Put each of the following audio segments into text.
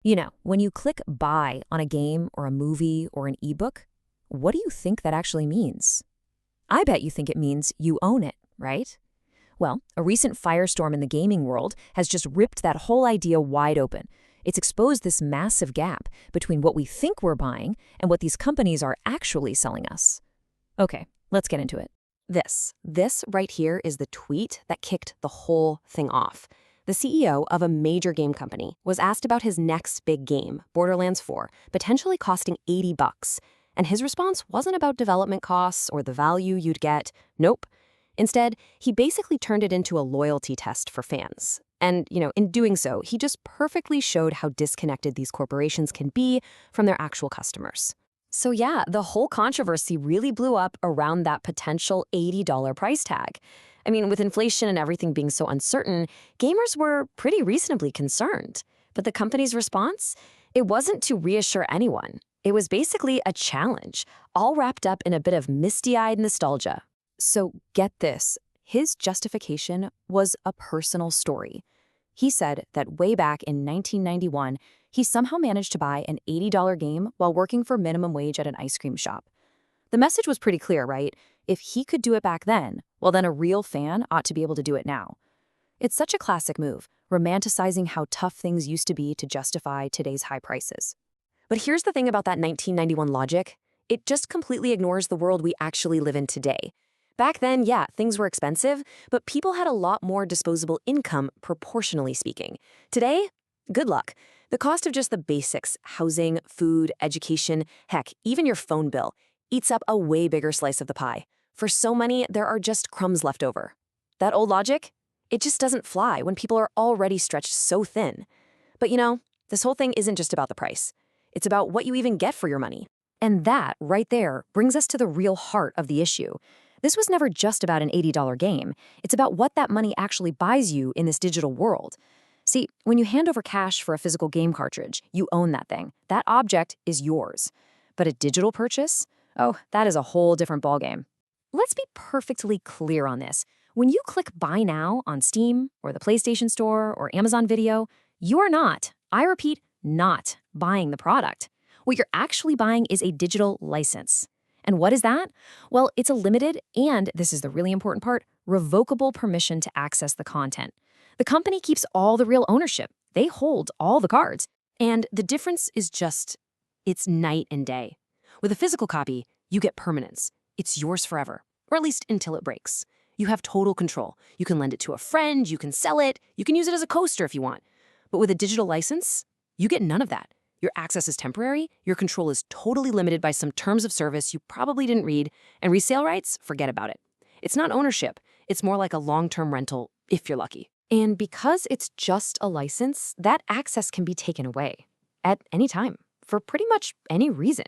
When you click buy on a game or a movie or an ebook, what do you think that actually means? I bet you think it means you own it, right? Well, a recent firestorm in the gaming world has just ripped that whole idea wide open. It's exposed this massive gap between what we think we're buying and what these companies are actually selling us. Okay, let's get into it. This right here is the tweet that kicked the whole thing off. The CEO of a major game company was asked about his next big game, Borderlands 4, potentially costing $80. And his response wasn't about development costs or the value you'd get. Nope. Instead, he basically turned it into a loyalty test for fans. And, in doing so, he just perfectly showed how disconnected these corporations can be from their actual customers. So yeah, the whole controversy really blew up around that potential $80 price tag. With inflation and everything being so uncertain, gamers were pretty reasonably concerned. But the company's response? It wasn't to reassure anyone. It was basically a challenge, all wrapped up in a bit of misty-eyed nostalgia. So get this, his justification was a personal story. He said that way back in 1991, he somehow managed to buy an $80 game while working for minimum wage at an ice cream shop. The message was pretty clear, right? If he could do it back then, well then a real fan ought to be able to do it now. It's such a classic move, romanticizing how tough things used to be to justify today's high prices. But here's the thing about that 1991 logic. It just completely ignores the world we actually live in today. Back then, yeah, things were expensive, but people had a lot more disposable income, proportionally speaking. Today, good luck. The cost of just the basics, housing, food, education, heck, even your phone bill, eats up a way bigger slice of the pie. For so many, there are just crumbs left over. That old logic? It just doesn't fly when people are already stretched so thin. But this whole thing isn't just about the price. It's about what you even get for your money. And that, right there, brings us to the real heart of the issue. This was never just about an $80 game. It's about what that money actually buys you in this digital world. See, when you hand over cash for a physical game cartridge, you own that thing. That object is yours. But a digital purchase? Oh, that is a whole different ballgame. Let's be perfectly clear on this. When you click Buy Now on Steam or the PlayStation Store or Amazon Video, you are not, I repeat, not buying the product. What you're actually buying is a digital license. And what is that? Well, it's a limited and, this is the really important part, revocable permission to access the content. The company keeps all the real ownership. They hold all the cards. And the difference is it's night and day. With a physical copy, you get permanence. It's yours forever, or at least until it breaks. You have total control. You can lend it to a friend, you can sell it, you can use it as a coaster if you want. But with a digital license, you get none of that. Your access is temporary, your control is totally limited by some terms of service you probably didn't read, and resale rights, forget about it. It's not ownership, it's more like a long-term rental, if you're lucky. And because it's just a license, that access can be taken away at any time, for pretty much any reason.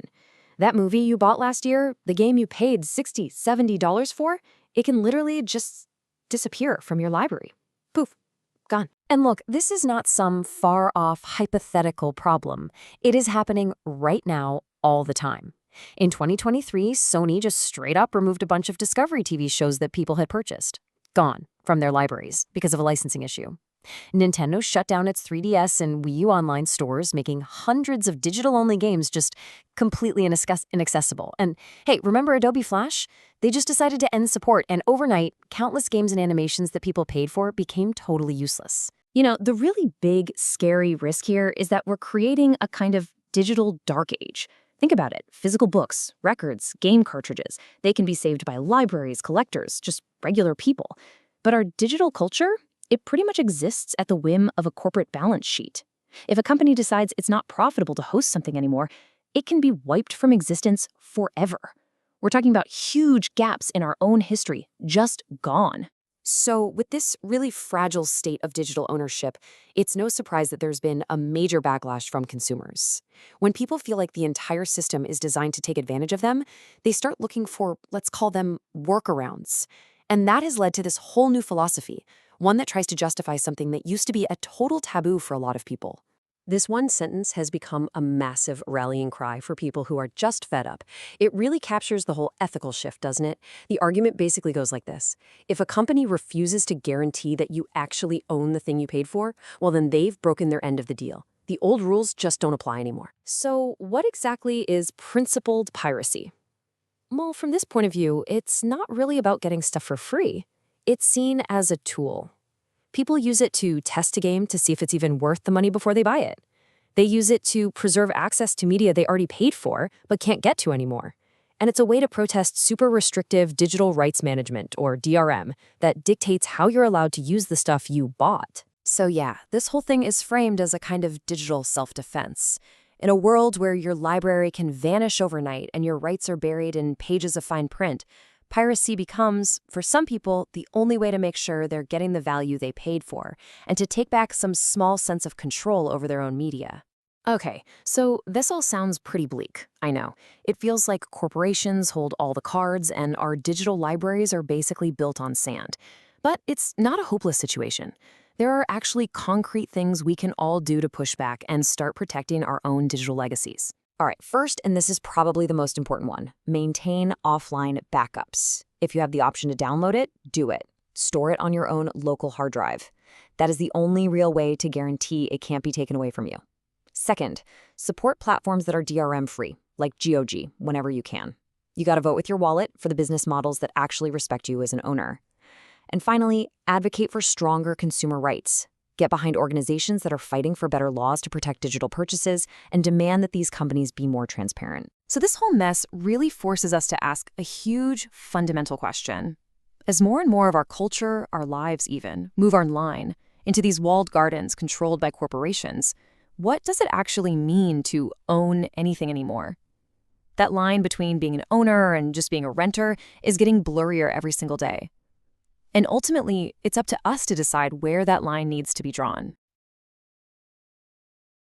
That movie you bought last year, the game you paid $60, $70 for, it can literally just disappear from your library. Poof, gone. And look, this is not some far-off hypothetical problem. It is happening right now, all the time. In 2023, Sony just straight up removed a bunch of Discovery TV shows that people had purchased. Gone from their libraries because of a licensing issue. Nintendo shut down its 3DS and Wii U online stores, making hundreds of digital-only games just completely inaccessible. And hey, remember Adobe Flash? They just decided to end support, and overnight, countless games and animations that people paid for became totally useless. The really big, scary risk here is that we're creating a kind of digital dark age. Think about it. Physical books, records, game cartridges, they can be saved by libraries, collectors, just regular people. But our digital culture? It pretty much exists at the whim of a corporate balance sheet. If a company decides it's not profitable to host something anymore, it can be wiped from existence forever. We're talking about huge gaps in our own history, just gone. So with this really fragile state of digital ownership, it's no surprise that there's been a major backlash from consumers. When people feel like the entire system is designed to take advantage of them, they start looking for, let's call them, workarounds. And that has led to this whole new philosophy, one that tries to justify something that used to be a total taboo for a lot of people. This one sentence has become a massive rallying cry for people who are just fed up. It really captures the whole ethical shift, doesn't it? The argument basically goes like this. If a company refuses to guarantee that you actually own the thing you paid for, well then they've broken their end of the deal. The old rules just don't apply anymore. So what exactly is principled piracy? Well, from this point of view, it's not really about getting stuff for free. It's seen as a tool. People use it to test a game to see if it's even worth the money before they buy it. They use it to preserve access to media they already paid for but can't get to anymore. And it's a way to protest super restrictive digital rights management, or DRM, that dictates how you're allowed to use the stuff you bought. So yeah, this whole thing is framed as a kind of digital self-defense. In a world where your library can vanish overnight and your rights are buried in pages of fine print, piracy becomes, for some people, the only way to make sure they're getting the value they paid for and to take back some small sense of control over their own media. Okay, so this all sounds pretty bleak, I know. It feels like corporations hold all the cards and our digital libraries are basically built on sand. But it's not a hopeless situation. There are actually concrete things we can all do to push back and start protecting our own digital legacies. All right, first, and this is probably the most important one, maintain offline backups. If you have the option to download it, do it. Store it on your own local hard drive. That is the only real way to guarantee it can't be taken away from you. Second, support platforms that are DRM-free, like GOG, whenever you can. You got to vote with your wallet for the business models that actually respect you as an owner. And finally, advocate for stronger consumer rights. Get behind organizations that are fighting for better laws to protect digital purchases and demand that these companies be more transparent. So this whole mess really forces us to ask a huge, fundamental question. As more and more of our culture, our lives even, move online into these walled gardens controlled by corporations, what does it actually mean to own anything anymore? That line between being an owner and just being a renter is getting blurrier every single day. And ultimately, it's up to us to decide where that line needs to be drawn.